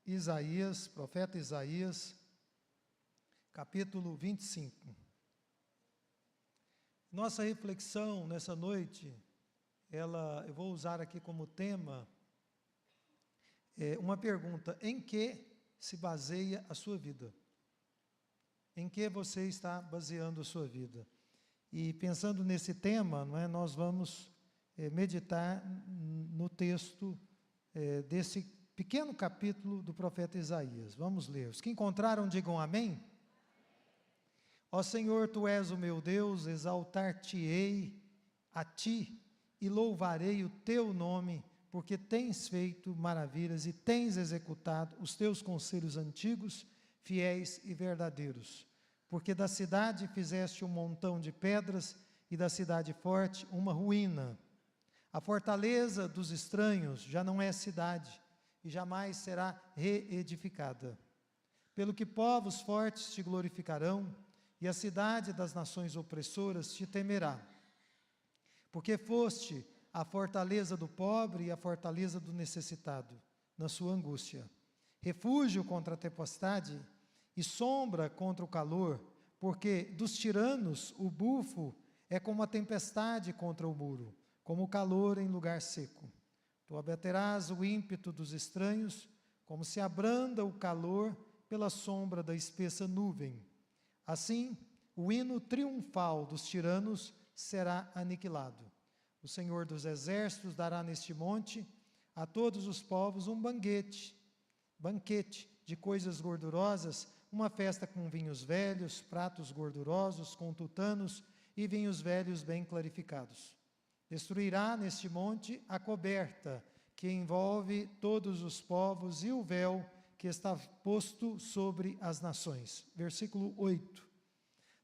Isaías, profeta Isaías, capítulo 25. Nossa reflexão nessa noite, eu vou usar aqui como tema, uma pergunta: em que se baseia a sua vida? Em que você está baseando a sua vida? E pensando nesse tema, nós vamos meditar no texto desse pequeno capítulo do profeta Isaías. Vamos ler. Os que encontraram, digam amém. Ó Senhor, Tu és o meu Deus, exaltar-te-ei a Ti e louvarei o Teu nome, porque tens feito maravilhas e tens executado os Teus conselhos antigos, fiéis e verdadeiros. Porque da cidade fizeste um montão de pedras e da cidade forte uma ruína. A fortaleza dos estranhos já não é cidade e jamais será reedificada. Pelo que povos fortes te glorificarão e a cidade das nações opressoras te temerá. Porque foste a fortaleza do pobre e a fortaleza do necessitado, na sua angústia. Refúgio contra a tempestade e sombra contra o calor, porque dos tiranos o bufo é como a tempestade contra o muro, como o calor em lugar seco. Tu abaterás o ímpeto dos estranhos, como se abranda o calor pela sombra da espessa nuvem. Assim, o hino triunfal dos tiranos será aniquilado. O Senhor dos exércitos dará neste monte a todos os povos um banquete de coisas gordurosas, uma festa com vinhos velhos, pratos gordurosos, com tutanos e vinhos velhos bem clarificados. Destruirá neste monte a coberta que envolve todos os povos e o véu que está posto sobre as nações. Versículo 8.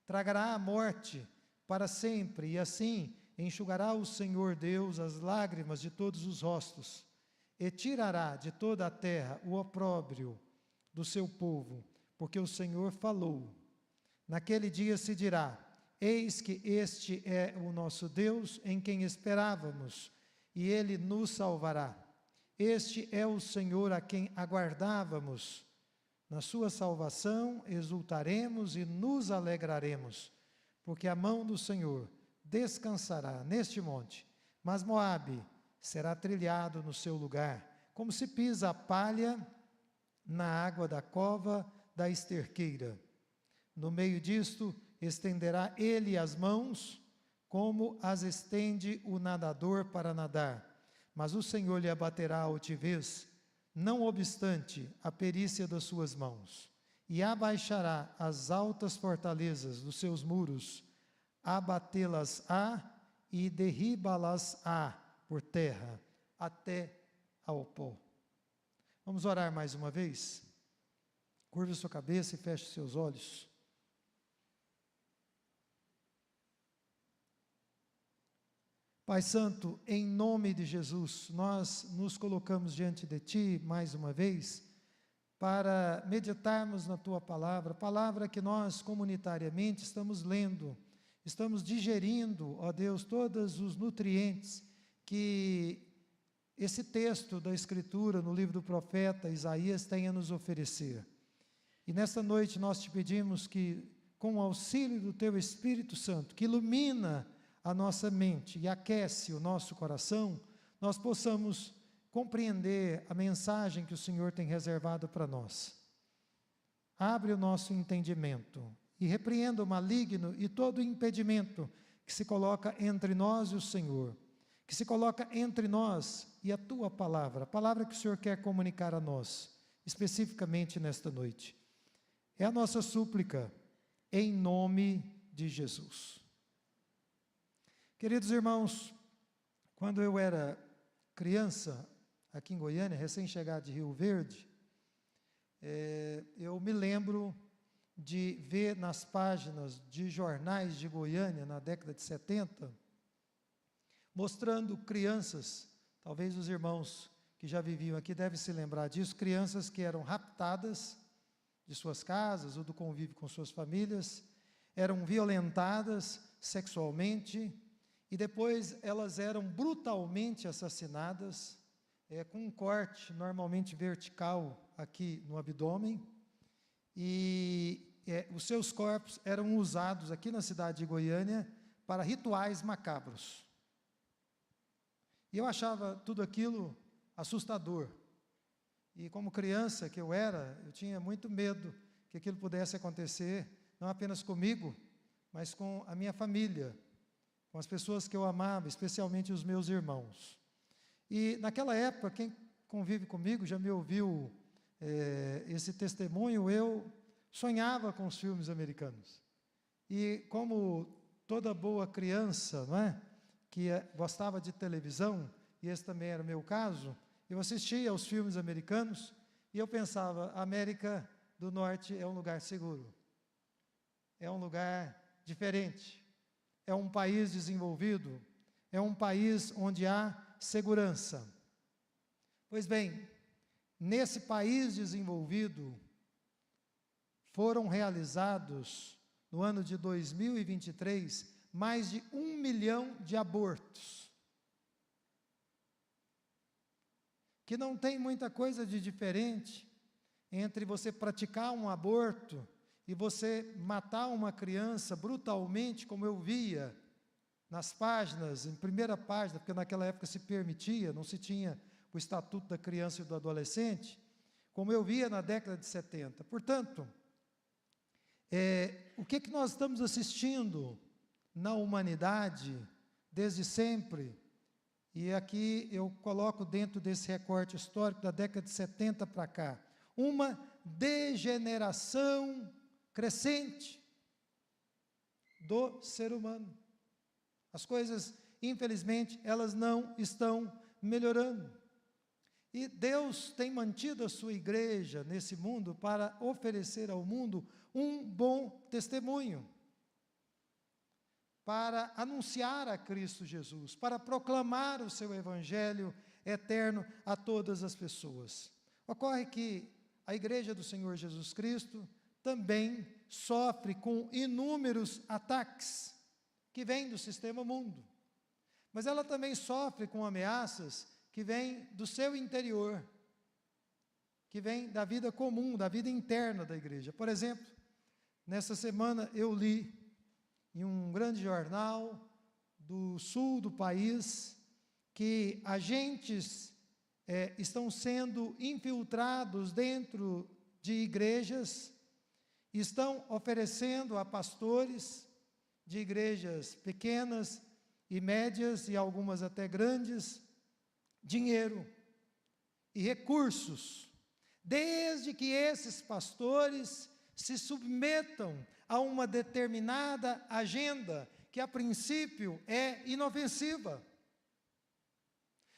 Tragará a morte para sempre, e assim enxugará o Senhor Deus as lágrimas de todos os rostos, e tirará de toda a terra o opróbrio do seu povo, porque o Senhor falou. Naquele dia se dirá: eis que este é o nosso Deus, em quem esperávamos, e Ele nos salvará. Este é o Senhor a quem aguardávamos. Na sua salvação exultaremos e nos alegraremos, porque a mão do Senhor descansará neste monte, mas Moabe será trilhado no seu lugar, como se pisa a palha na água da cova da esterqueira. No meio disto estenderá ele as mãos, como as estende o nadador para nadar, mas o Senhor lhe abaterá a altivez, não obstante a perícia das suas mãos, e abaixará as altas fortalezas dos seus muros, abatê-las-á e derribá-las-á por terra, até ao pó. Vamos orar mais uma vez? Curve sua cabeça e feche seus olhos. Pai Santo, em nome de Jesus, nós nos colocamos diante de Ti mais uma vez para meditarmos na Tua palavra, palavra que nós comunitariamente estamos lendo, estamos digerindo, ó Deus, todos os nutrientes que esse texto da Escritura no livro do profeta Isaías tem a nos oferecer. E nesta noite nós te pedimos que, com o auxílio do Teu Espírito Santo, que ilumina a nossa mente e aquece o nosso coração, nós possamos compreender a mensagem que o Senhor tem reservado para nós. Abre o nosso entendimento e repreenda o maligno e todo impedimento que se coloca entre nós e o Senhor, que se coloca entre nós e a Tua palavra, a palavra que o Senhor quer comunicar a nós, especificamente nesta noite. É a nossa súplica, em nome de Jesus. Queridos irmãos, quando eu era criança, aqui em Goiânia, recém-chegado de Rio Verde, eu me lembro de ver nas páginas de jornais de Goiânia, na década de 70, mostrando crianças, talvez os irmãos que já viviam aqui devem se lembrar disso, crianças que eram raptadas de suas casas ou do convívio com suas famílias, eram violentadas sexualmente, e depois elas eram brutalmente assassinadas, com um corte normalmente vertical aqui no abdômen, e os seus corpos eram usados aqui na cidade de Goiânia para rituais macabros. E eu achava tudo aquilo assustador. E como criança que eu era, eu tinha muito medo que aquilo pudesse acontecer, não apenas comigo, mas com a minha família, com as pessoas que eu amava, especialmente os meus irmãos. E naquela época, quem convive comigo já me ouviu esse testemunho, eu sonhava com os filmes americanos. E como toda boa criança, não é, que gostava de televisão, e esse também era o meu caso, eu assistia aos filmes americanos e eu pensava, a América do Norte é um lugar seguro, é um lugar diferente, é um país desenvolvido, é um país onde há segurança. Pois bem, nesse país desenvolvido, foram realizados, no ano de 2023, mais de 1 milhão de abortos. Que não tem muita coisa de diferente entre você praticar um aborto e você matar uma criança brutalmente, como eu via nas páginas, em primeira página, porque naquela época se permitia, não se tinha o Estatuto da Criança e do Adolescente, como eu via na década de 70. Portanto, o que nós estamos assistindo na humanidade desde sempre, e aqui eu coloco dentro desse recorte histórico da década de 70 para cá, uma degeneração crescente do ser humano. As coisas, infelizmente, elas não estão melhorando. E Deus tem mantido a sua igreja nesse mundo para oferecer ao mundo um bom testemunho, para anunciar a Cristo Jesus, para proclamar o seu evangelho eterno a todas as pessoas. Ocorre que a igreja do Senhor Jesus Cristo também sofre com inúmeros ataques que vêm do sistema mundo, mas ela também sofre com ameaças que vêm do seu interior, que vêm da vida comum, da vida interna da igreja. Por exemplo, nessa semana eu li em um grande jornal do sul do país que agentes estão sendo infiltrados dentro de igrejas, estão oferecendo a pastores de igrejas pequenas e médias e algumas até grandes, dinheiro e recursos, desde que esses pastores se submetam a uma determinada agenda que a princípio é inofensiva,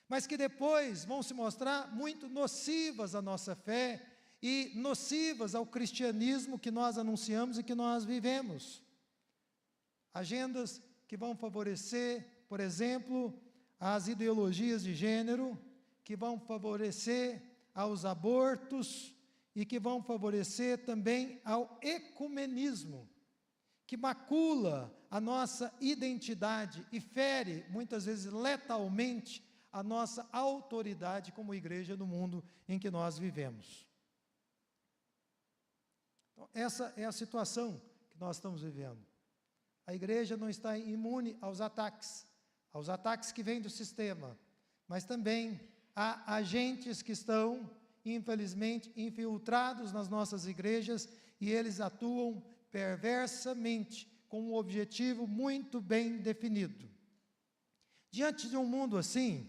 mas que depois vão se mostrar muito nocivas à nossa fé e nocivas ao cristianismo que nós anunciamos e que nós vivemos. Agendas que vão favorecer, por exemplo, as ideologias de gênero, que vão favorecer aos abortos e que vão favorecer também ao ecumenismo, que macula a nossa identidade e fere, muitas vezes letalmente, a nossa autoridade como igreja no mundo em que nós vivemos. Então, essa é a situação que nós estamos vivendo. A igreja não está imune aos ataques que vêm do sistema, mas também há agentes que estão, infelizmente, infiltrados nas nossas igrejas e eles atuam perversamente com um objetivo muito bem definido. Diante de um mundo assim,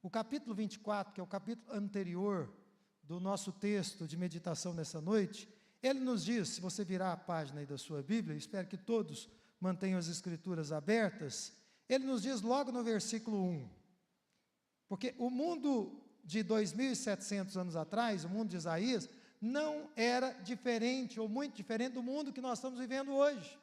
o capítulo 24, que é o capítulo anterior do nosso texto de meditação nessa noite, ele nos diz, se você virar a página aí da sua Bíblia, espero que todos mantenham as escrituras abertas, ele nos diz logo no versículo 1, porque o mundo de 2.700 anos atrás, o mundo de Isaías, não era diferente, ou muito diferente do mundo que nós estamos vivendo hoje.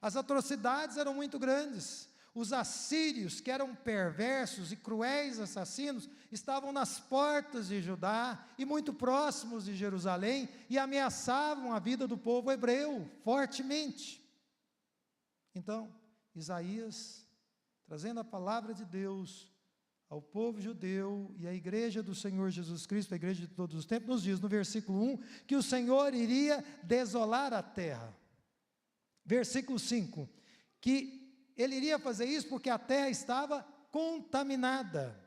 As atrocidades eram muito grandes, os assírios, que eram perversos e cruéis assassinos, estavam nas portas de Judá e muito próximos de Jerusalém, e ameaçavam a vida do povo hebreu, fortemente. Então, Isaías, trazendo a palavra de Deus ao povo judeu e à igreja do Senhor Jesus Cristo, a igreja de todos os tempos, nos diz no versículo 1, que o Senhor iria desolar a terra. Versículo 5, que ele iria fazer isso porque a terra estava contaminada.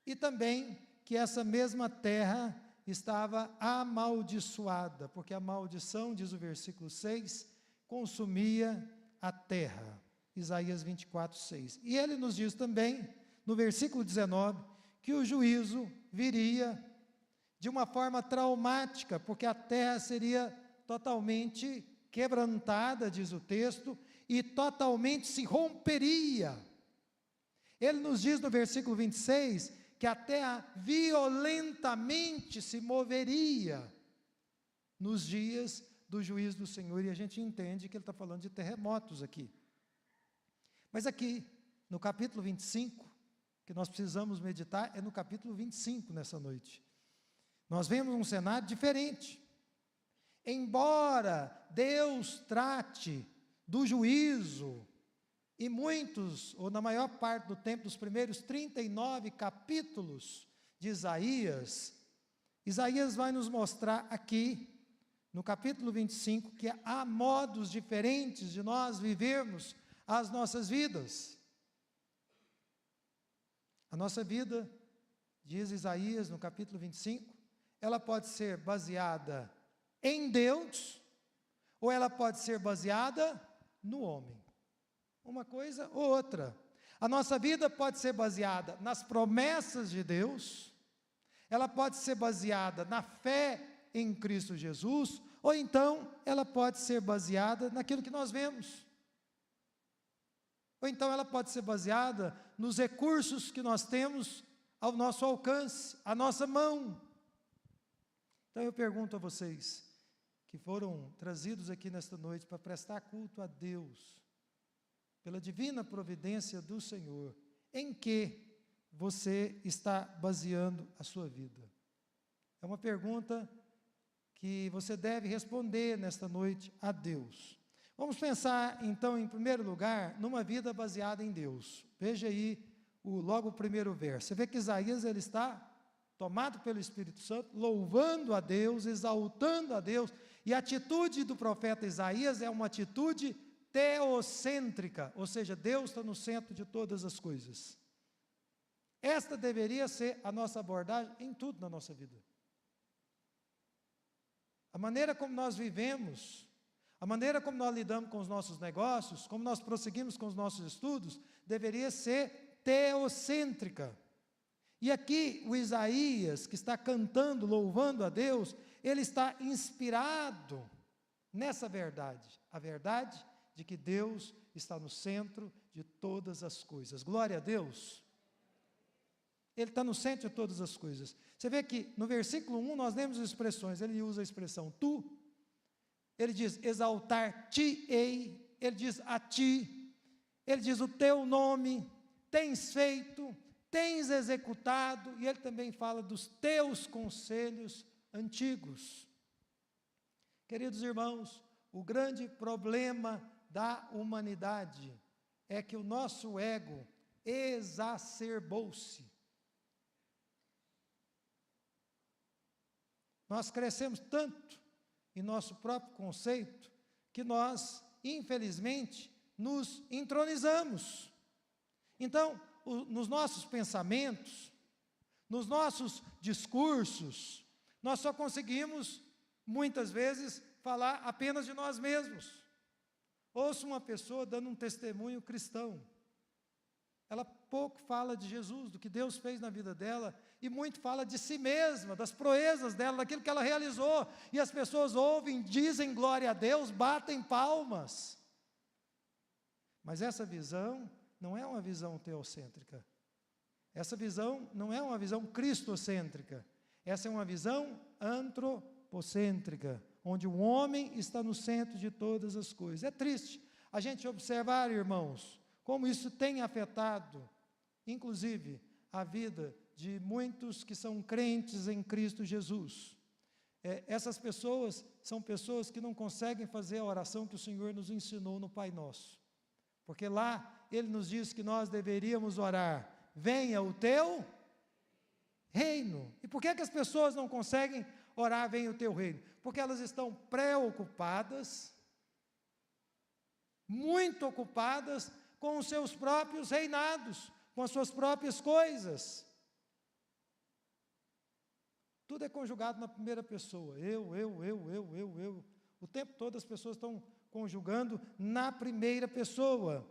E também que essa mesma terra estava amaldiçoada, porque a maldição, diz o versículo 6, consumia a terra. Isaías 24, 6. E ele nos diz também, no versículo 19, que o juízo viria de uma forma traumática, porque a terra seria totalmente quebrantada, diz o texto, e totalmente se romperia. Ele nos diz no versículo 26, que a terra violentamente se moveria nos dias do juízo do Senhor, e a gente entende que ele está falando de terremotos aqui. Mas aqui, no capítulo 25, que nós precisamos meditar, é no capítulo 25 nessa noite. Nós vemos um cenário diferente. Embora Deus trate do juízo, e muitos, ou na maior parte do tempo, dos primeiros 39 capítulos de Isaías, Isaías vai nos mostrar aqui, no capítulo 25, que há modos diferentes de nós vivermos as nossas vidas. A nossa vida, diz Isaías no capítulo 25, ela pode ser baseada em Deus, ou ela pode ser baseada no homem. Uma coisa ou outra. A nossa vida pode ser baseada nas promessas de Deus, ela pode ser baseada na fé em Cristo Jesus, ou então ela pode ser baseada naquilo que nós vemos. Ou então ela pode ser baseada nos recursos que nós temos ao nosso alcance, à nossa mão. Então eu pergunto a vocês, que foram trazidos aqui nesta noite para prestar culto a Deus, pela divina providência do Senhor, em que você está baseando a sua vida? É uma pergunta que você deve responder nesta noite a Deus. Vamos pensar, então, em primeiro lugar, numa vida baseada em Deus. Veja aí logo o primeiro verso. Você vê que Isaías ele está tomado pelo Espírito Santo, louvando a Deus, exaltando a Deus, e a atitude do profeta Isaías é uma atitude teocêntrica, ou seja, Deus está no centro de todas as coisas. Esta deveria ser a nossa abordagem em tudo na nossa vida. A maneira como nós vivemos, a maneira como nós lidamos com os nossos negócios, como nós prosseguimos com os nossos estudos, deveria ser teocêntrica. E aqui o Isaías, que está cantando, louvando a Deus, ele está inspirado nessa verdade, a verdade de que Deus está no centro de todas as coisas. Glória a Deus. Ele está no centro de todas as coisas. Você vê que no versículo 1 nós lemos as expressões, ele usa a expressão tu, ele diz exaltar-te-ei, ele diz a ti, ele diz o teu nome, tens feito, tens executado, e ele também fala dos teus conselhos antigos. Queridos irmãos, o grande problema da humanidade é que o nosso ego exacerbou-se. Nós crescemos tanto em nosso próprio conceito que nós, infelizmente, nos entronizamos. Então, nos nossos pensamentos, nos nossos discursos, nós só conseguimos, muitas vezes, falar apenas de nós mesmos. Ouço uma pessoa dando um testemunho cristão. Ela pouco fala de Jesus, do que Deus fez na vida dela, e muito fala de si mesma, das proezas dela, daquilo que ela realizou. E as pessoas ouvem, dizem glória a Deus, batem palmas. Mas essa visão não é uma visão teocêntrica. Essa visão não é uma visão cristocêntrica. Essa é uma visão antropocêntrica, onde o homem está no centro de todas as coisas. É triste a gente observar, irmãos, como isso tem afetado, inclusive, a vida de muitos que são crentes em Cristo Jesus. Essas pessoas são pessoas que não conseguem fazer a oração que o Senhor nos ensinou no Pai Nosso. Porque lá ele nos diz que nós deveríamos orar: venha o teu reino. E por que as pessoas não conseguem orar: venha o teu reino? Porque elas estão preocupadas, muito ocupadas com os seus próprios reinados, com as suas próprias coisas. Tudo é conjugado na primeira pessoa. Eu. O tempo todo as pessoas estão conjugando na primeira pessoa.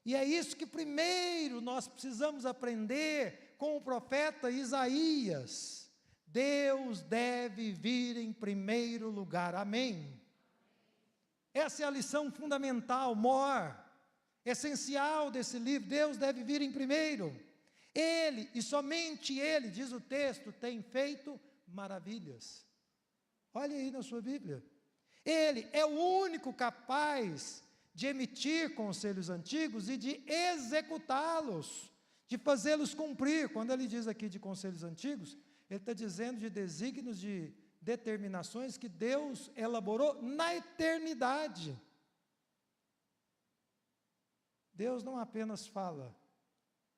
E é isso que primeiro nós precisamos aprender com o profeta Isaías. Deus deve vir em primeiro lugar. Amém? Essa é a lição fundamental, maior, essencial desse livro. Deus deve vir em primeiro. Ele, e somente Ele, diz o texto, tem feito maravilhas. Olha aí na sua Bíblia. Ele é o único capaz de emitir conselhos antigos e de executá-los, de fazê-los cumprir. Quando ele diz aqui de conselhos antigos, ele está dizendo de desígnios, de determinações que Deus elaborou na eternidade. Deus não apenas fala,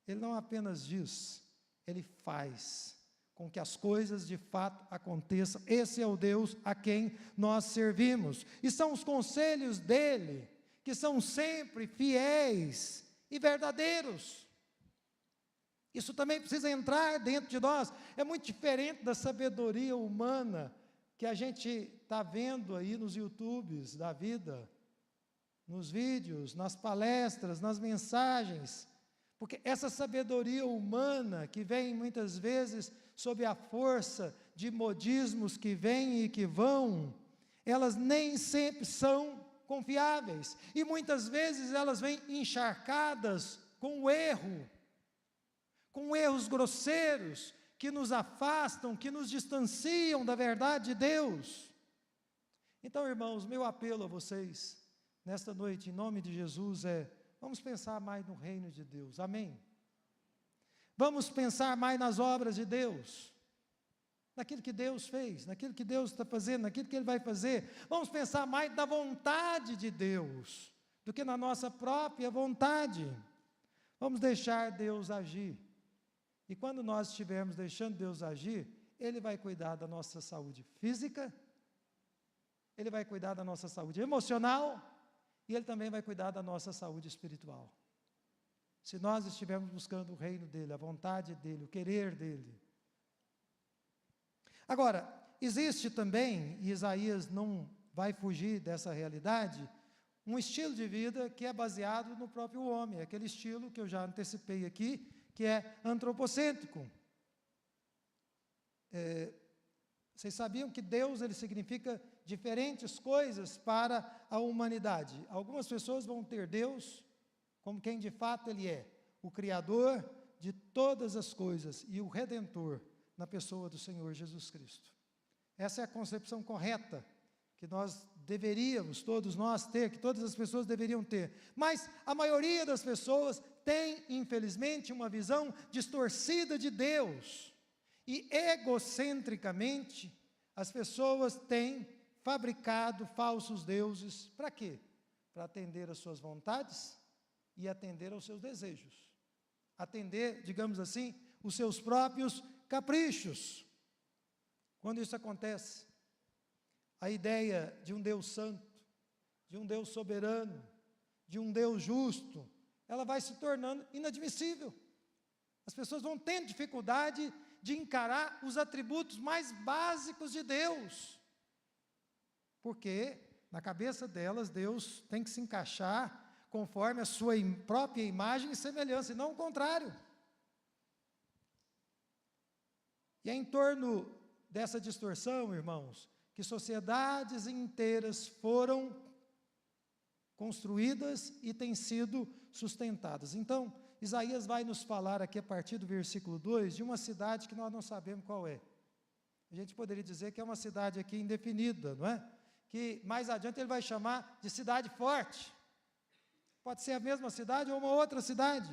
Ele não apenas diz, Ele faz com que as coisas de fato aconteçam. Esse é o Deus a quem nós servimos. E são os conselhos dEle que são sempre fiéis e verdadeiros. Isso também precisa entrar dentro de nós. É muito diferente da sabedoria humana que a gente está vendo aí nos YouTubes da vida, nos vídeos, nas palestras, nas mensagens. Porque essa sabedoria humana, que vem muitas vezes sob a força de modismos que vêm e que vão, elas nem sempre são confiáveis. E muitas vezes elas vêm encharcadas com o erro, com erros grosseiros, que nos afastam, que nos distanciam da verdade de Deus. Então, irmãos, meu apelo a vocês, nesta noite, em nome de Jesus, vamos pensar mais no reino de Deus, amém? Vamos pensar mais nas obras de Deus, naquilo que Deus fez, naquilo que Deus está fazendo, naquilo que Ele vai fazer. Vamos pensar mais na vontade de Deus, do que na nossa própria vontade. Vamos deixar Deus agir. E quando nós estivermos deixando Deus agir, Ele vai cuidar da nossa saúde física, Ele vai cuidar da nossa saúde emocional, e Ele também vai cuidar da nossa saúde espiritual. Se nós estivermos buscando o reino dEle, a vontade dEle, o querer dEle. Agora, existe também, e Isaías não vai fugir dessa realidade, um estilo de vida que é baseado no próprio homem, aquele estilo que eu já antecipei aqui, que é antropocêntrico. Vocês sabiam que Deus, ele significa diferentes coisas para a humanidade. Algumas pessoas vão ter Deus como quem de fato Ele é, o Criador de todas as coisas e o Redentor na pessoa do Senhor Jesus Cristo. Essa é a concepção correta que nós deveríamos, todos nós ter, que todas as pessoas deveriam ter. Mas a maioria das pessoas tem, infelizmente, uma visão distorcida de Deus. E egocentricamente, as pessoas têm fabricado falsos deuses. Para quê? Para atender às suas vontades e atender aos seus desejos. Atender, digamos assim, os seus próprios caprichos. Quando isso acontece, a ideia de um Deus santo, de um Deus soberano, de um Deus justo, ela vai se tornando inadmissível. As pessoas vão tendo dificuldade de encarar os atributos mais básicos de Deus. Porque, na cabeça delas, Deus tem que se encaixar conforme a sua própria imagem e semelhança, e não o contrário. E é em torno dessa distorção, irmãos, que sociedades inteiras foram construídas e têm sido sustentadas. Então, Isaías vai nos falar aqui a partir do versículo 2, de uma cidade que nós não sabemos qual é. A gente poderia dizer que é uma cidade aqui indefinida, não é? Que mais adiante ele vai chamar de cidade forte. Pode ser a mesma cidade ou uma outra cidade.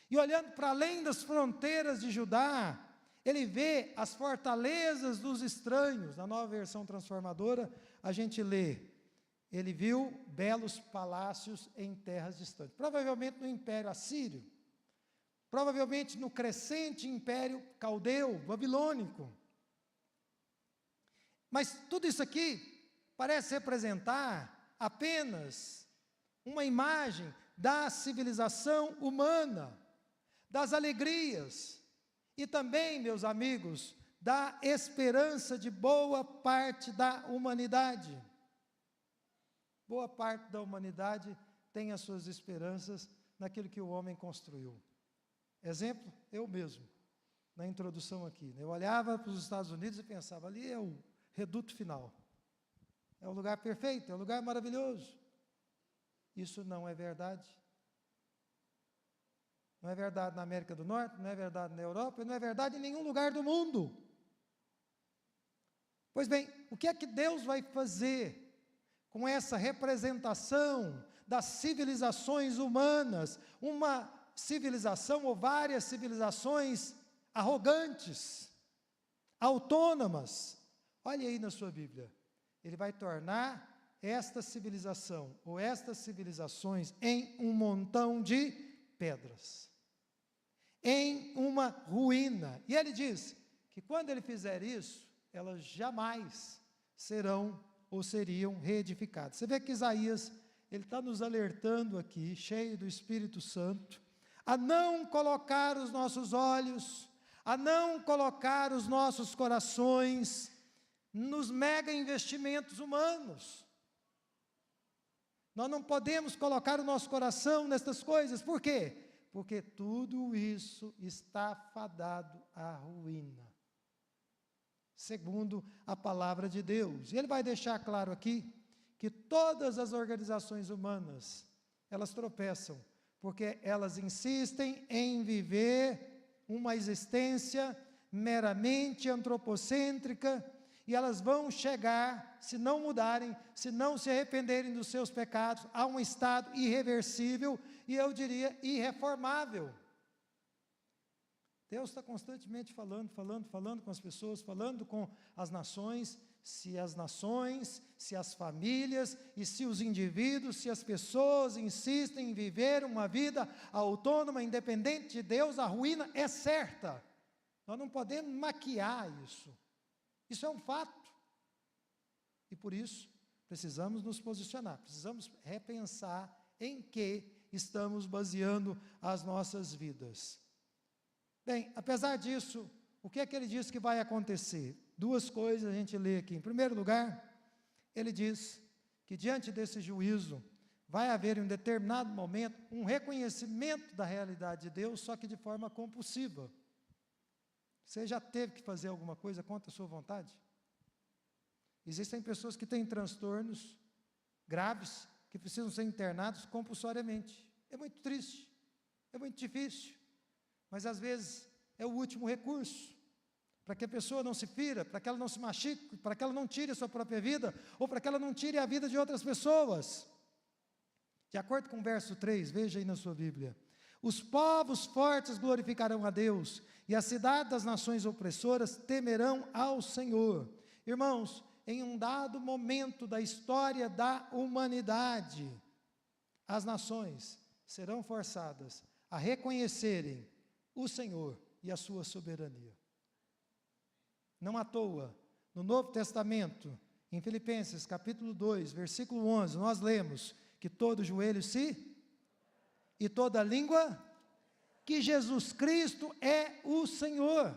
E olhando para além das fronteiras de Judá, ele vê as fortalezas dos estranhos. Na Nova Versão Transformadora, a gente lê: ele viu belos palácios em terras distantes, provavelmente no Império Assírio, provavelmente no crescente Império Caldeu, Babilônico. Mas tudo isso aqui parece representar apenas uma imagem da civilização humana, das alegrias e também, meus amigos, da esperança de boa parte da humanidade. Boa parte da humanidade tem as suas esperanças naquilo que o homem construiu. Exemplo, eu mesmo, na introdução aqui, eu olhava para os Estados Unidos e pensava, ali é o reduto final, é o lugar perfeito, é o lugar maravilhoso. Isso não é verdade. Não é verdade na América do Norte, não é verdade na Europa, não é verdade em nenhum lugar do mundo. Pois bem, o que é que Deus vai fazer com essa representação das civilizações humanas, uma civilização ou várias civilizações arrogantes, autônomas? Olhe aí na sua Bíblia, ele vai tornar esta civilização, ou estas civilizações, em um montão de pedras, em uma ruína. E ele diz que quando ele fizer isso, elas jamais serão ou seriam reedificadas. Você vê que Isaías, ele está nos alertando aqui, cheio do Espírito Santo, a não colocar os nossos olhos, a não colocar os nossos corações nos mega investimentos humanos. Nós não podemos colocar o nosso coração nestas coisas. Por quê? Porque tudo isso está fadado à ruína, segundo a palavra de Deus. E ele vai deixar claro aqui que todas as organizações humanas, elas tropeçam, porque elas insistem em viver uma existência meramente antropocêntrica, e elas vão chegar, se não mudarem, se não se arrependerem dos seus pecados, a um estado irreversível, e eu diria irreformável. Deus está constantemente falando com as pessoas, falando com as nações, se as famílias e se os indivíduos, se as pessoas insistem em viver uma vida autônoma, independente de Deus, a ruína é certa. Nós não podemos maquiar isso. Isso é um fato. E por isso, precisamos nos posicionar, precisamos repensar em que estamos baseando as nossas vidas. Bem, apesar disso, o que é que ele diz que vai acontecer? Duas coisas a gente lê aqui. Em primeiro lugar, ele diz que diante desse juízo, vai haver em um determinado momento um reconhecimento da realidade de Deus, só que de forma compulsiva. Você já teve que fazer alguma coisa contra a sua vontade? Existem pessoas que têm transtornos graves, que precisam ser internados compulsoriamente. É muito triste, é muito difícil, mas às vezes é o último recurso, para que a pessoa não se fira, para que ela não se machuque, para que ela não tire a sua própria vida, ou para que ela não tire a vida de outras pessoas. De acordo com o verso 3, veja aí na sua Bíblia. Os povos fortes glorificarão a Deus, e a cidade das nações opressoras temerão ao Senhor. Irmãos, em um dado momento da história da humanidade, as nações serão forçadas a reconhecerem o Senhor e a sua soberania. Não à toa, no Novo Testamento, em Filipenses capítulo 2, versículo 11, nós lemos que todo joelho e toda língua, que Jesus Cristo é o Senhor.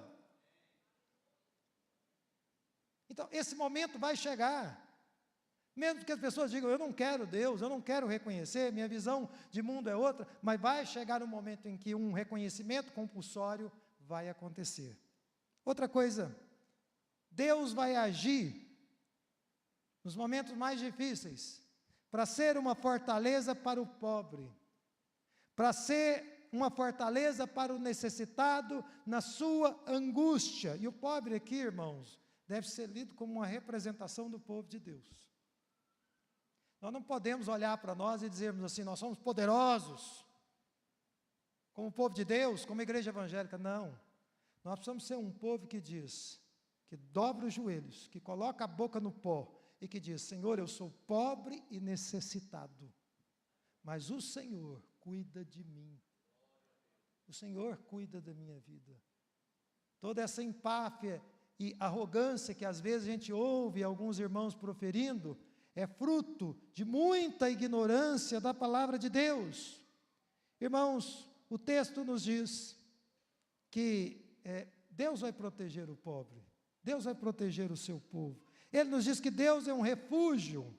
Então, esse momento vai chegar, mesmo que as pessoas digam, eu não quero Deus, eu não quero reconhecer, minha visão de mundo é outra, mas vai chegar um momento em que um reconhecimento compulsório vai acontecer. Outra coisa, Deus vai agir nos momentos mais difíceis, para ser uma fortaleza para o pobre, para ser uma fortaleza para o necessitado na sua angústia. E o pobre aqui, irmãos, deve ser lido como uma representação do povo de Deus. Nós não podemos olhar para nós e dizermos assim, nós somos poderosos, como o povo de Deus, como a igreja evangélica. Não, nós precisamos ser um povo que diz, que dobra os joelhos, que coloca a boca no pó, e que diz: Senhor, eu sou pobre e necessitado, mas o Senhor cuida de mim. O Senhor cuida da minha vida. Toda essa empáfia e arrogância que às vezes a gente ouve alguns irmãos proferindo, é fruto de muita ignorância da palavra de Deus. Irmãos, o texto nos diz que Deus vai proteger o pobre, Deus vai proteger o seu povo. Ele nos diz que Deus é um refúgio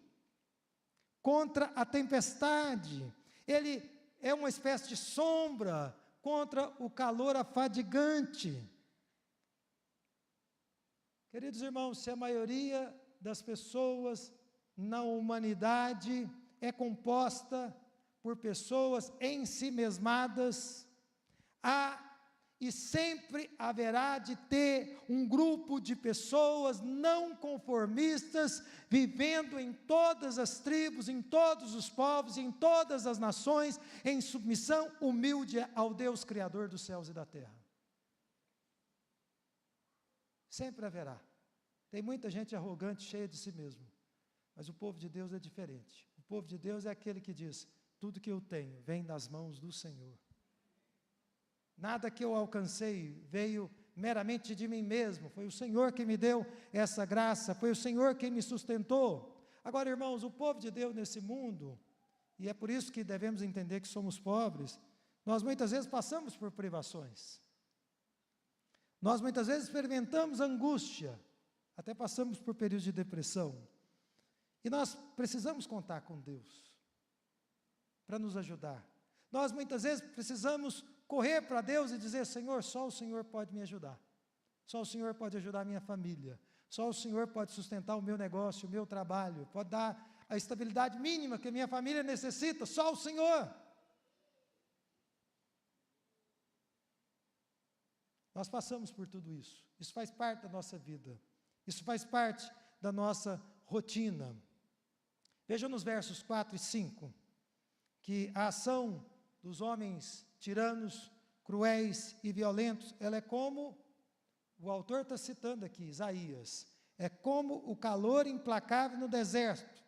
contra a tempestade, Ele é uma espécie de sombra contra o calor afadigante. Queridos irmãos, se a maioria das pessoas na humanidade é composta por pessoas ensimesmadas, há e sempre haverá de ter um grupo de pessoas não conformistas, vivendo em todas as tribos, em todos os povos, em todas as nações, em submissão humilde ao Deus Criador dos céus e da terra. Sempre haverá. Tem muita gente arrogante, cheia de si mesmo, mas o povo de Deus é diferente. O povo de Deus é aquele que diz: tudo que eu tenho vem das mãos do Senhor. Nada que eu alcancei veio meramente de mim mesmo, foi o Senhor que me deu essa graça, foi o Senhor que me sustentou. Agora, irmãos, o povo de Deus nesse mundo, e é por isso que devemos entender que somos pobres, nós muitas vezes passamos por privações, nós muitas vezes experimentamos angústia, até passamos por períodos de depressão, e nós precisamos contar com Deus para nos ajudar. Nós muitas vezes precisamos correr para Deus e dizer: Senhor, só o Senhor pode me ajudar, só o Senhor pode ajudar a minha família, só o Senhor pode sustentar o meu negócio, o meu trabalho, pode dar a estabilidade mínima que a minha família necessita, só o Senhor. Nós passamos por tudo isso, isso faz parte da nossa vida, isso faz parte da nossa rotina. Vejam nos versos 4 e 5, que a ação dos homens tiranos, cruéis e violentos, ela é como, o autor está citando aqui, Isaías, é como o calor implacável no deserto.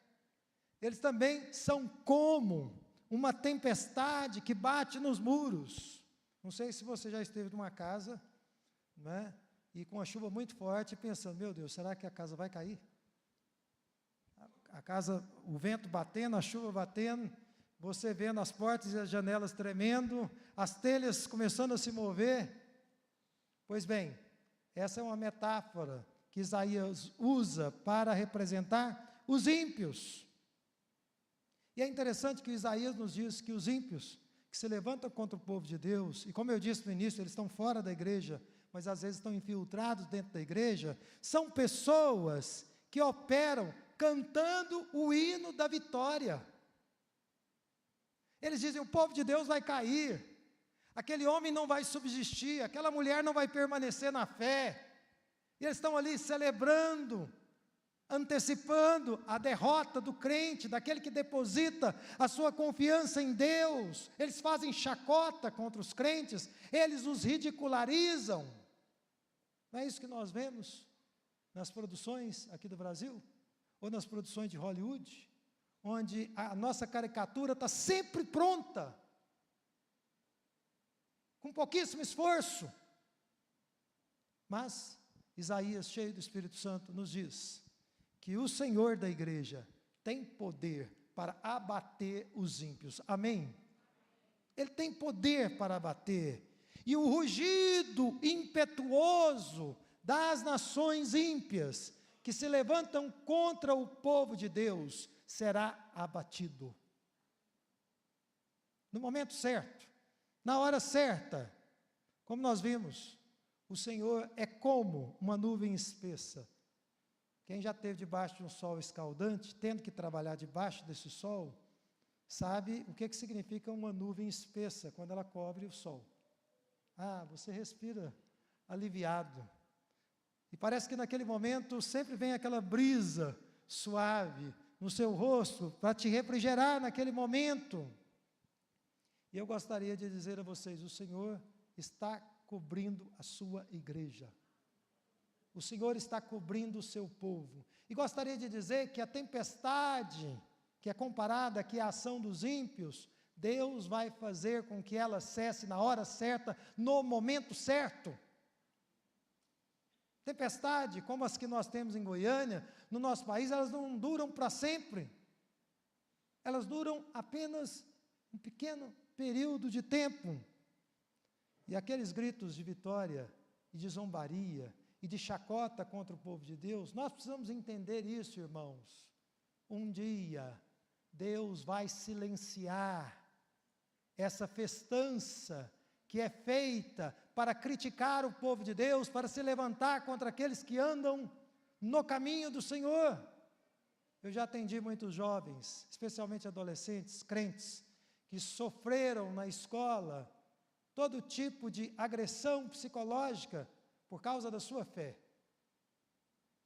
Eles também são como uma tempestade que bate nos muros. Não sei se você já esteve numa casa, né, e com a chuva muito forte, pensando: meu Deus, será que a casa vai cair? A casa, o vento batendo, a chuva batendo, você vendo as portas e as janelas tremendo, as telhas começando a se mover. Pois bem, essa é uma metáfora que Isaías usa para representar os ímpios. E é interessante que Isaías nos diz que os ímpios que se levantam contra o povo de Deus, e como eu disse no início, eles estão fora da igreja, mas às vezes estão infiltrados dentro da igreja, são pessoas que operam cantando o hino da vitória. Eles dizem: o povo de Deus vai cair, aquele homem não vai subsistir, aquela mulher não vai permanecer na fé. E eles estão ali celebrando, antecipando a derrota do crente, daquele que deposita a sua confiança em Deus. Eles fazem chacota contra os crentes, eles os ridicularizam. Não é isso que nós vemos nas produções aqui do Brasil, ou nas produções de Hollywood, onde a nossa caricatura está sempre pronta, com pouquíssimo esforço. Mas Isaías, cheio do Espírito Santo, nos diz que o Senhor da igreja tem poder para abater os ímpios. Amém? Ele tem poder para abater. E o rugido impetuoso das nações ímpias que se levantam contra o povo de Deus será abatido. No momento certo, na hora certa, como nós vimos, o Senhor é como uma nuvem espessa. Quem já esteve debaixo de um sol escaldante, tendo que trabalhar debaixo desse sol, sabe o que significa uma nuvem espessa quando ela cobre o sol. Você respira aliviado. E parece que naquele momento sempre vem aquela brisa suave no seu rosto para te refrigerar naquele momento. E eu gostaria de dizer a vocês: o Senhor está cobrindo a sua igreja. o Senhor está cobrindo o seu povo. E gostaria de dizer que a tempestade, que é comparada aqui à ação dos ímpios, Deus vai fazer com que ela cesse na hora certa, no momento certo. Tempestade, como as que nós temos em Goiânia, no nosso país, elas não duram para sempre. Elas duram apenas um pequeno período de tempo. E aqueles gritos de vitória, e de zombaria, e de chacota contra o povo de Deus, nós precisamos entender isso, irmãos. Um dia, Deus vai silenciar essa festança que é feita para criticar o povo de Deus, para se levantar contra aqueles que andam no caminho do Senhor. Eu já atendi muitos jovens, especialmente adolescentes, crentes, que sofreram na escola todo tipo de agressão psicológica por causa da sua fé.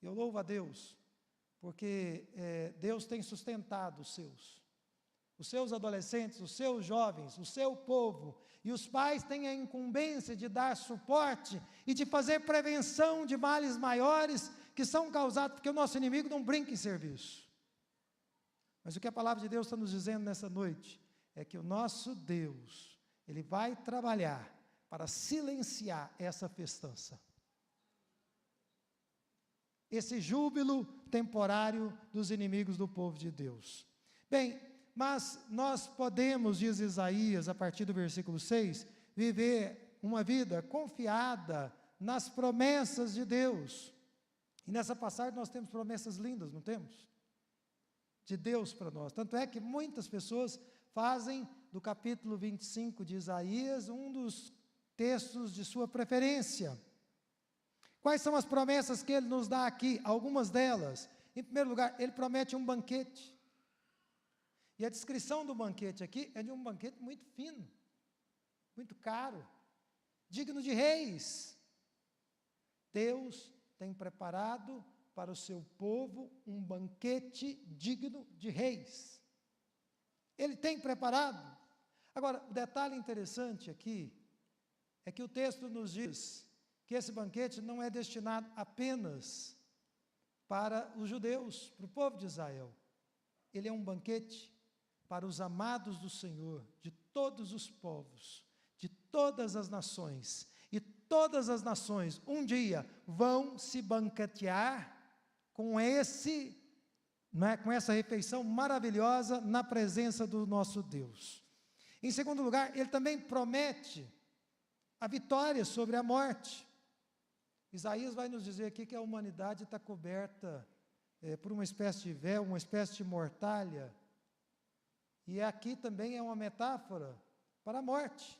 Eu louvo a Deus, porque Deus tem sustentado os seus adolescentes, os seus jovens, o seu povo, e os pais têm a incumbência de dar suporte e de fazer prevenção de males maiores que são causados, porque o nosso inimigo não brinca em serviço. Mas o que a palavra de Deus está nos dizendo nessa noite, é que o nosso Deus, Ele vai trabalhar para silenciar essa festança. Esse júbilo temporário dos inimigos do povo de Deus. Bem, mas nós podemos, diz Isaías, a partir do versículo 6, viver uma vida confiada nas promessas de Deus. E nessa passagem nós temos promessas lindas, não temos? De Deus para nós. Tanto é que muitas pessoas fazem do capítulo 25 de Isaías um dos textos de sua preferência. Quais são as promessas que ele nos dá aqui? Algumas delas. Em primeiro lugar, ele promete um banquete. E a descrição do banquete aqui é de um banquete muito fino, muito caro, digno de reis. Deus tem preparado para o seu povo um banquete digno de reis. Ele tem preparado. Agora, o detalhe interessante aqui é que o texto nos diz que esse banquete não é destinado apenas para os judeus, para o povo de Israel. Ele é um banquete para os amados do Senhor, de todos os povos, de todas as nações. E todas as nações, um dia, vão se banquetear com essa refeição maravilhosa na presença do nosso Deus. Em segundo lugar, ele também promete a vitória sobre a morte. Isaías vai nos dizer aqui que a humanidade está coberta por uma espécie de véu, uma espécie de mortalha. E aqui também é uma metáfora para a morte.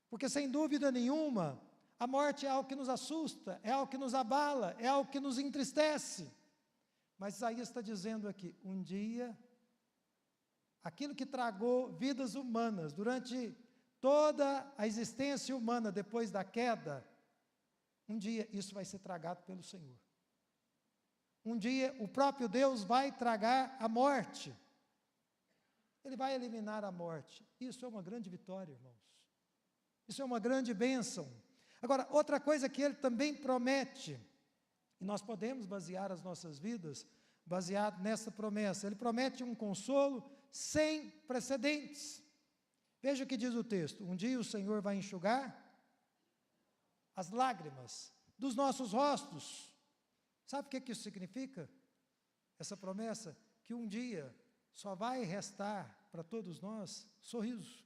Porque, sem dúvida nenhuma, a morte é algo que nos assusta, é algo que nos abala, é algo que nos entristece. Mas Isaías está dizendo aqui, um dia, aquilo que tragou vidas humanas durante toda a existência humana depois da queda, um dia isso vai ser tragado pelo Senhor. Um dia o próprio Deus vai tragar a morte. Ele vai eliminar a morte. Isso é uma grande vitória, irmãos. Isso é uma grande bênção. Agora, outra coisa que ele também promete, e nós podemos basear as nossas vidas baseado nessa promessa. Ele promete um consolo sem precedentes. Veja o que diz o texto. Um dia o Senhor vai enxugar as lágrimas dos nossos rostos. Sabe o que isso significa? Essa promessa, que um dia só vai restar para todos nós sorriso.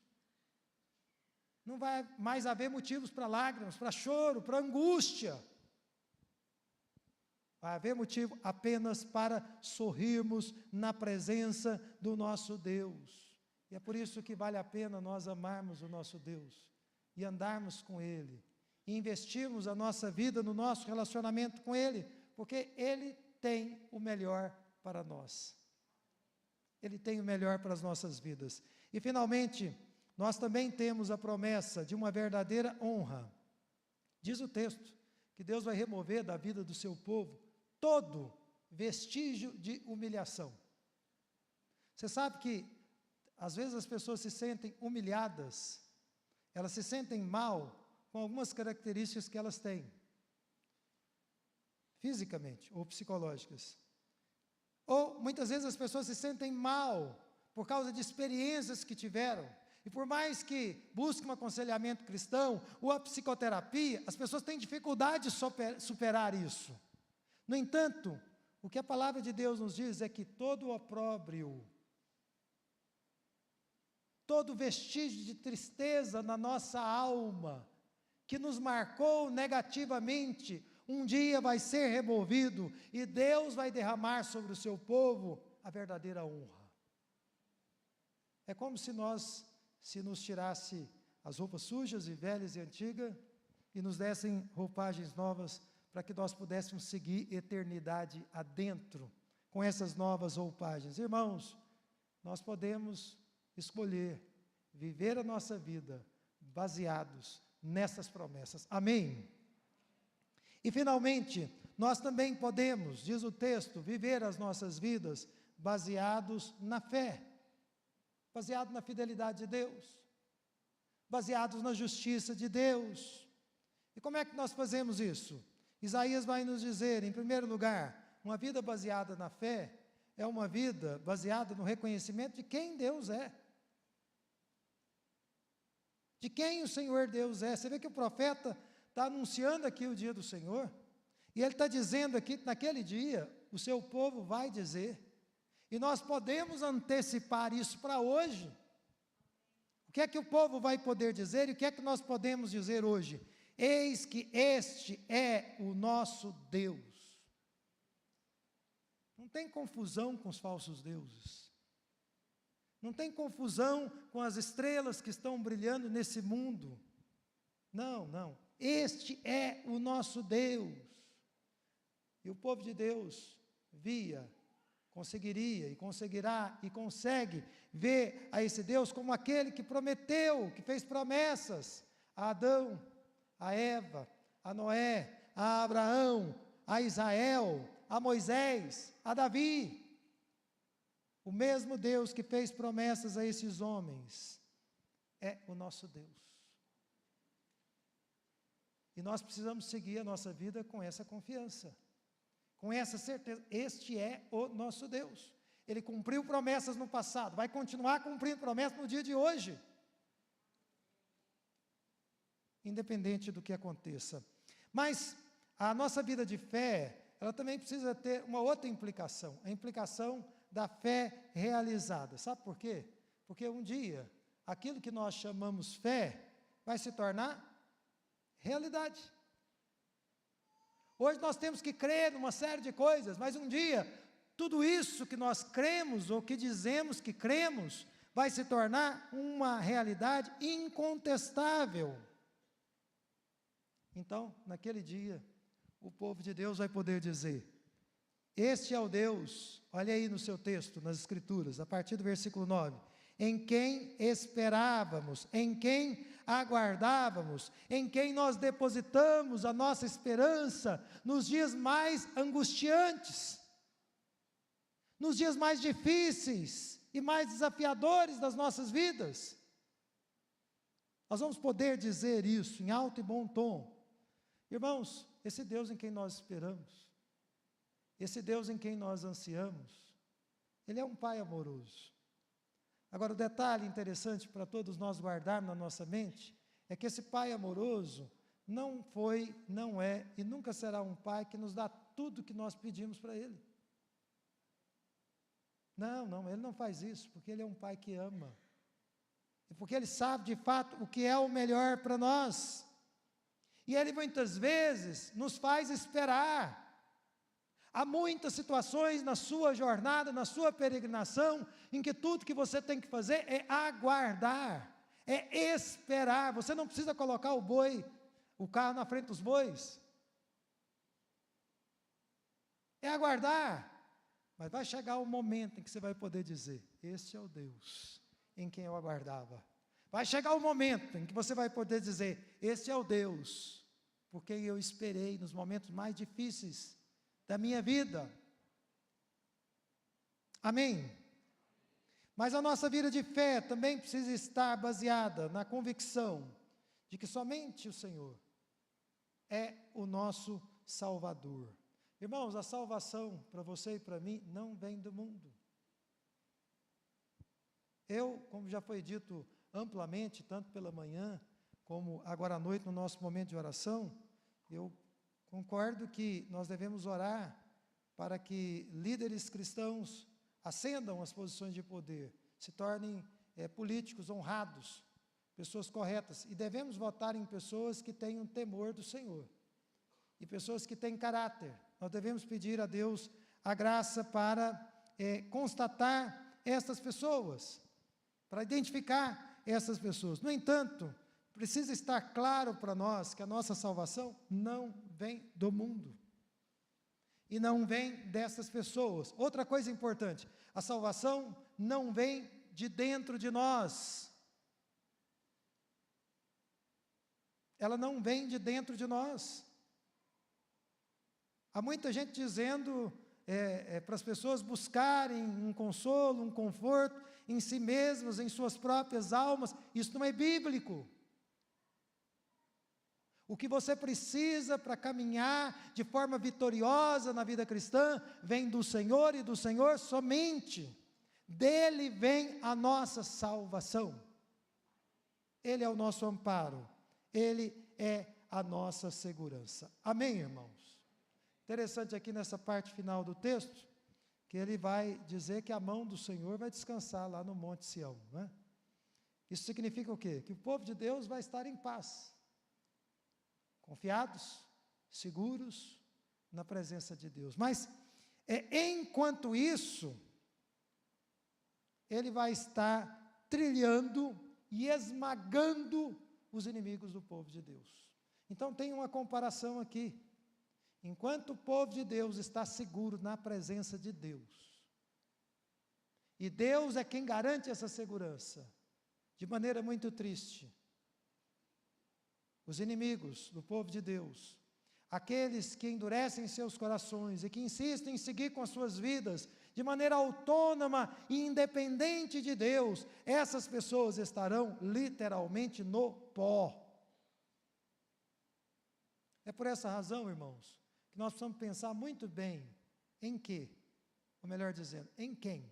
Não vai mais haver motivos para lágrimas, para choro, para angústia. Vai haver motivo apenas para sorrirmos na presença do nosso Deus. E é por isso que vale a pena nós amarmos o nosso Deus e andarmos com Ele, e investirmos a nossa vida no nosso relacionamento com Ele, porque Ele tem o melhor para nós. Ele tem o melhor para as nossas vidas. E finalmente, nós também temos a promessa de uma verdadeira honra. Diz o texto que Deus vai remover da vida do seu povo todo vestígio de humilhação. Você sabe que às vezes as pessoas se sentem humilhadas, elas se sentem mal com algumas características que elas têm. fisicamente ou psicológicas. Ou, muitas vezes, as pessoas se sentem mal por causa de experiências que tiveram. E por mais que busquem um aconselhamento cristão ou a psicoterapia, as pessoas têm dificuldade de superar isso. No entanto, o que a palavra de Deus nos diz é que todo opróbrio, todo vestígio de tristeza na nossa alma, que nos marcou negativamente, um dia vai ser removido e Deus vai derramar sobre o seu povo a verdadeira honra. É como se nos tirasse as roupas sujas e velhas e antigas e nos dessem roupagens novas para que nós pudéssemos seguir eternidade adentro com essas novas roupagens. Irmãos, nós podemos escolher viver a nossa vida baseados nessas promessas. Amém? E finalmente, nós também podemos, diz o texto, viver as nossas vidas baseados na fé, baseados na fidelidade de Deus, baseados na justiça de Deus. E como é que nós fazemos isso? Isaías vai nos dizer, em primeiro lugar, uma vida baseada na fé é uma vida baseada no reconhecimento de quem Deus é. De quem o Senhor Deus é. Você vê que o profeta está anunciando aqui o dia do Senhor, e ele está dizendo aqui que naquele dia o seu povo vai dizer, e nós podemos antecipar isso para hoje. O que é que o povo vai poder dizer e o que é que nós podemos dizer hoje? Eis que este é o nosso Deus. Não tem confusão com os falsos deuses. Não tem confusão com as estrelas que estão brilhando nesse mundo. Não, não. Este é o nosso Deus. E o povo de Deus via, conseguiria e conseguirá e consegue ver a esse Deus como aquele que prometeu, que fez promessas a Adão, a Eva, a Noé, a Abraão, a Israel, a Moisés, a Davi. O mesmo Deus que fez promessas a esses homens é o nosso Deus. E nós precisamos seguir a nossa vida com essa confiança, com essa certeza. Este é o nosso Deus. Ele cumpriu promessas no passado, vai continuar cumprindo promessas no dia de hoje, independente do que aconteça. Mas a nossa vida de fé, ela também precisa ter uma outra implicação, a implicação da fé realizada. Sabe por quê? Porque um dia, aquilo que nós chamamos fé, vai se tornar realidade. Hoje nós temos que crer numa série de coisas, mas um dia, tudo isso que nós cremos, ou que dizemos que cremos, vai se tornar uma realidade incontestável. Então, naquele dia, o povo de Deus vai poder dizer, este é o Deus, olha aí no seu texto, nas Escrituras, a partir do versículo 9, em quem esperávamos, em quem aguardávamos, em quem nós depositamos a nossa esperança nos dias mais angustiantes, nos dias mais difíceis e mais desafiadores das nossas vidas. Nós vamos poder dizer isso em alto e bom tom. Irmãos, esse Deus em quem nós esperamos, esse Deus em quem nós ansiamos, Ele é um Pai amoroso. Agora, o detalhe interessante para todos nós guardarmos na nossa mente, é que esse Pai amoroso não foi, não é e nunca será um Pai que nos dá tudo que nós pedimos para Ele. Não, Ele não faz isso, porque Ele é um Pai que ama. E porque Ele sabe de fato o que é o melhor para nós. E Ele muitas vezes nos faz esperar. Há muitas situações na sua jornada, na sua peregrinação, em que tudo que você tem que fazer é aguardar, é esperar. Você não precisa colocar o carro na frente dos bois. É aguardar. Mas vai chegar o momento em que você vai poder dizer, este é o Deus em quem eu aguardava. Vai chegar o momento em que você vai poder dizer, este é o Deus por quem eu esperei nos momentos mais difíceis da minha vida. Amém? Mas a nossa vida de fé também precisa estar baseada na convicção de que somente o Senhor é o nosso Salvador. Irmãos, a salvação para você e para mim não vem do mundo. Eu, como já foi dito amplamente, tanto pela manhã, como agora à noite no nosso momento de oração, eu concordo que nós devemos orar para que líderes cristãos ascendam às posições de poder, se tornem políticos honrados, pessoas corretas, e devemos votar em pessoas que tenham temor do Senhor, e pessoas que têm caráter. Nós devemos pedir a Deus a graça para constatar essas pessoas, para identificar essas pessoas. No entanto, precisa estar claro para nós que a nossa salvação não vem do mundo, e não vem dessas pessoas. Outra coisa importante, a salvação não vem de dentro de nós. Ela não vem de dentro de nós. Há muita gente dizendo para as pessoas buscarem um consolo, um conforto em si mesmas, em suas próprias almas. Isso não é bíblico. O que você precisa para caminhar de forma vitoriosa na vida cristã, vem do Senhor e do Senhor somente. Dele vem a nossa salvação. Ele é o nosso amparo. Ele é a nossa segurança. Amém, irmãos? Interessante aqui nessa parte final do texto, que ele vai dizer que a mão do Senhor vai descansar lá no Monte Sião, né? Isso significa o quê? Que o povo de Deus vai estar em paz, confiados, seguros na presença de Deus. Mas, enquanto isso, ele vai estar trilhando e esmagando os inimigos do povo de Deus. Então tem uma comparação aqui. Enquanto o povo de Deus está seguro na presença de Deus, e Deus é quem garante essa segurança, de maneira muito triste, os inimigos do povo de Deus, aqueles que endurecem seus corações e que insistem em seguir com as suas vidas de maneira autônoma e independente de Deus, essas pessoas estarão literalmente no pó. É por essa razão, irmãos, que nós precisamos pensar muito bem em que, ou melhor dizendo, em quem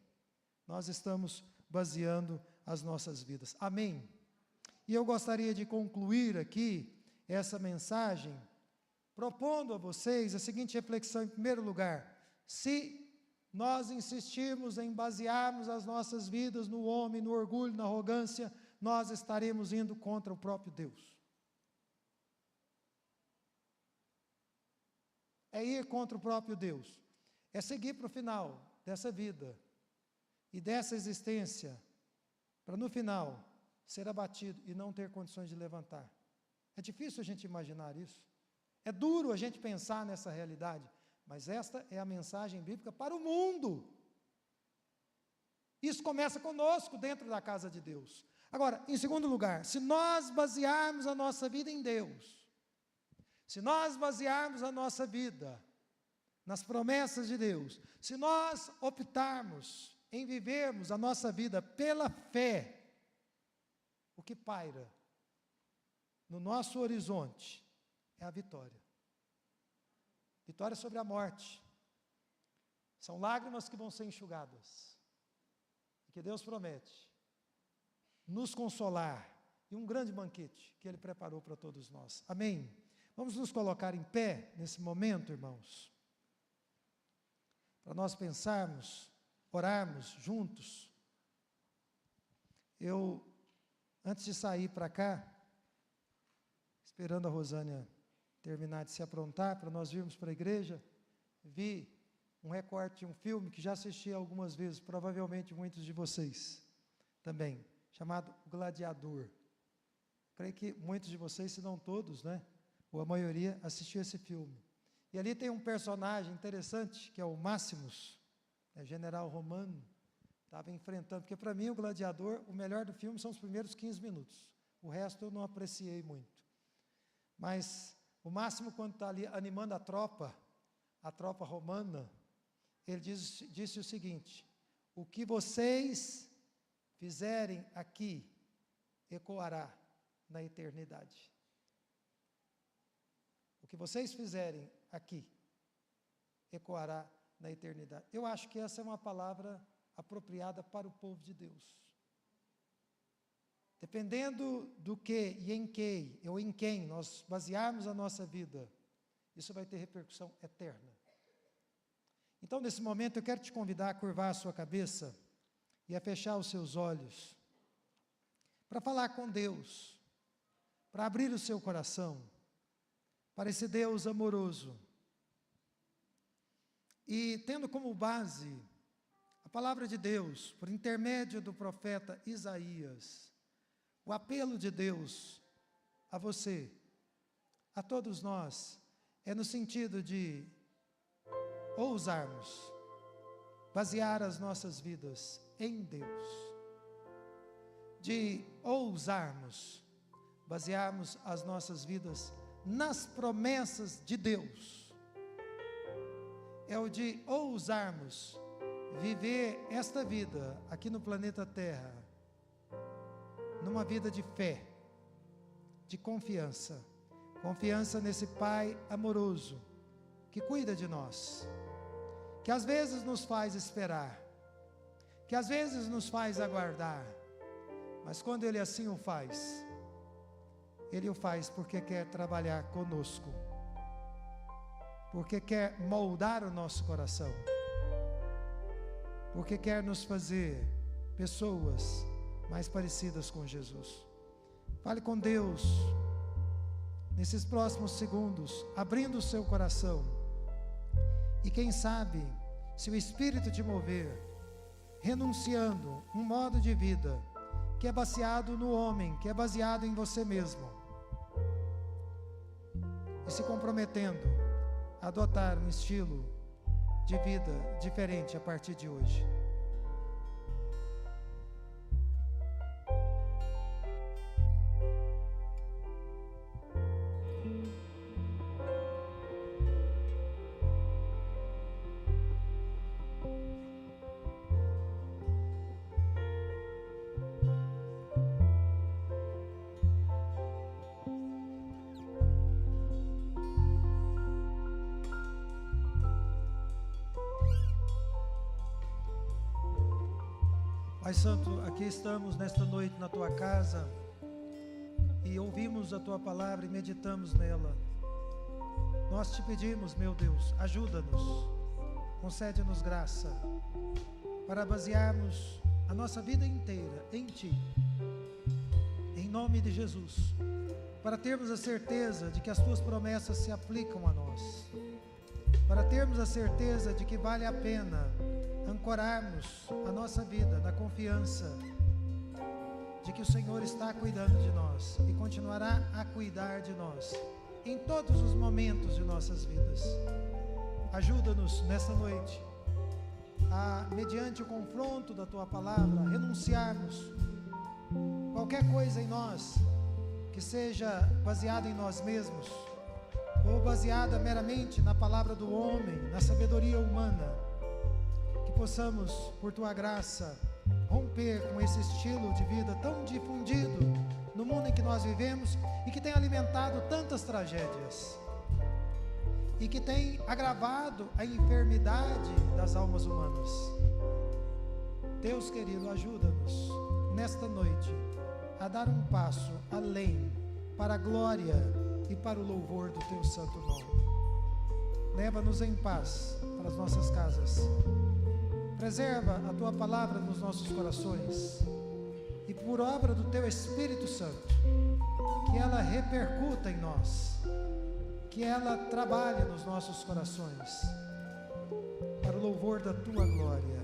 nós estamos baseando as nossas vidas. Amém? E eu gostaria de concluir aqui essa mensagem propondo a vocês a seguinte reflexão. Em primeiro lugar, se nós insistirmos em basearmos as nossas vidas no homem, no orgulho, na arrogância, nós estaremos indo contra o próprio Deus. É ir contra o próprio Deus, é seguir para o final dessa vida e dessa existência, para no final ser abatido e não ter condições de levantar. É difícil a gente imaginar isso, é duro a gente pensar nessa realidade, mas esta é a mensagem bíblica para o mundo. Isso começa conosco dentro da casa de Deus. Agora, em segundo lugar, se nós basearmos a nossa vida em Deus, se nós basearmos a nossa vida nas promessas de Deus, se nós optarmos em vivermos a nossa vida pela fé, o que paira no nosso horizonte é a vitória. Vitória sobre a morte. São lágrimas que vão ser enxugadas. E que Deus promete nos consolar, e um grande banquete que Ele preparou para todos nós. Amém? Vamos nos colocar em pé nesse momento, irmãos, para nós pensarmos, orarmos juntos. Eu, antes de sair para cá, esperando a Rosânia terminar de se aprontar para nós virmos para a igreja, vi um recorte de um filme que já assisti algumas vezes, provavelmente muitos de vocês também, chamado Gladiador. Creio que muitos de vocês, se não todos, né, ou a maioria, assistiu esse filme. E ali tem um personagem interessante, que é o Máximos, general romano, estava enfrentando, porque para mim o Gladiador, o melhor do filme são os primeiros 15 minutos, o resto eu não apreciei muito. Mas o Máximo, quando está ali animando a tropa romana, ele disse o seguinte: o que vocês fizerem aqui, ecoará na eternidade. O que vocês fizerem aqui, ecoará na eternidade. Eu acho que essa é uma palavra apropriada para o povo de Deus. Dependendo do que e em quem nós basearmos a nossa vida, isso vai ter repercussão eterna. Então, nesse momento, eu quero te convidar a curvar a sua cabeça e a fechar os seus olhos, para falar com Deus, para abrir o seu coração, para esse Deus amoroso. E tendo como base a palavra de Deus, por intermédio do profeta Isaías, o apelo de Deus a você, a todos nós, é no sentido de ousarmos basear as nossas vidas em Deus, de ousarmos basearmos as nossas vidas nas promessas de Deus, é o de ousarmos viver esta vida aqui no planeta Terra, numa vida de fé, de confiança nesse Pai amoroso, que cuida de nós, que às vezes nos faz esperar, que às vezes nos faz aguardar, mas quando Ele assim o faz, Ele o faz porque quer trabalhar conosco, porque quer moldar o nosso coração, porque quer nos fazer pessoas mais parecidas com Jesus. Fale com Deus nesses próximos segundos, abrindo o seu coração, e quem sabe, se o Espírito te mover, renunciando um modo de vida que é baseado no homem, que é baseado em você mesmo, e se comprometendo a adotar um estilo de vida diferente a partir de hoje. Pai Santo, aqui estamos nesta noite na Tua casa e ouvimos a Tua palavra e meditamos nela. Nós te pedimos, meu Deus, ajuda-nos, concede-nos graça para basearmos a nossa vida inteira em Ti, em nome de Jesus, para termos a certeza de que as Tuas promessas se aplicam a nós, para termos a certeza de que vale a pena ancorarmos a nossa vida na confiança de que o Senhor está cuidando de nós e continuará a cuidar de nós em todos os momentos de nossas vidas. Ajuda-nos nessa noite a, mediante o confronto da Tua palavra, renunciarmos qualquer coisa em nós que seja baseada em nós mesmos ou baseada meramente na palavra do homem, na sabedoria humana. Possamos, por Tua graça, romper com esse estilo de vida tão difundido no mundo em que nós vivemos e que tem alimentado tantas tragédias e que tem agravado a enfermidade das almas humanas. Deus querido, ajuda-nos nesta noite a dar um passo além para a glória e para o louvor do Teu santo nome. Leva-nos em paz para as nossas casas. Preserva a Tua palavra nos nossos corações e por obra do Teu Espírito Santo, que ela repercuta em nós, que ela trabalhe nos nossos corações, para o louvor da Tua glória.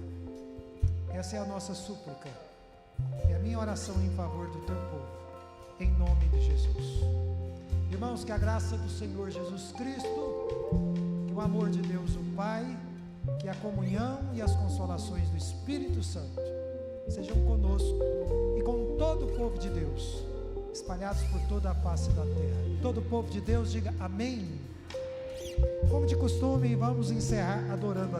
Essa é a nossa súplica, é a minha oração em favor do Teu povo, em nome de Jesus. Irmãos, que a graça do Senhor Jesus Cristo, que o amor de Deus o Pai, que a comunhão e as consolações do Espírito Santo sejam conosco e com todo o povo de Deus, espalhados por toda a face da terra. Todo o povo de Deus diga amém. Como de costume, vamos encerrar adorando a Deus.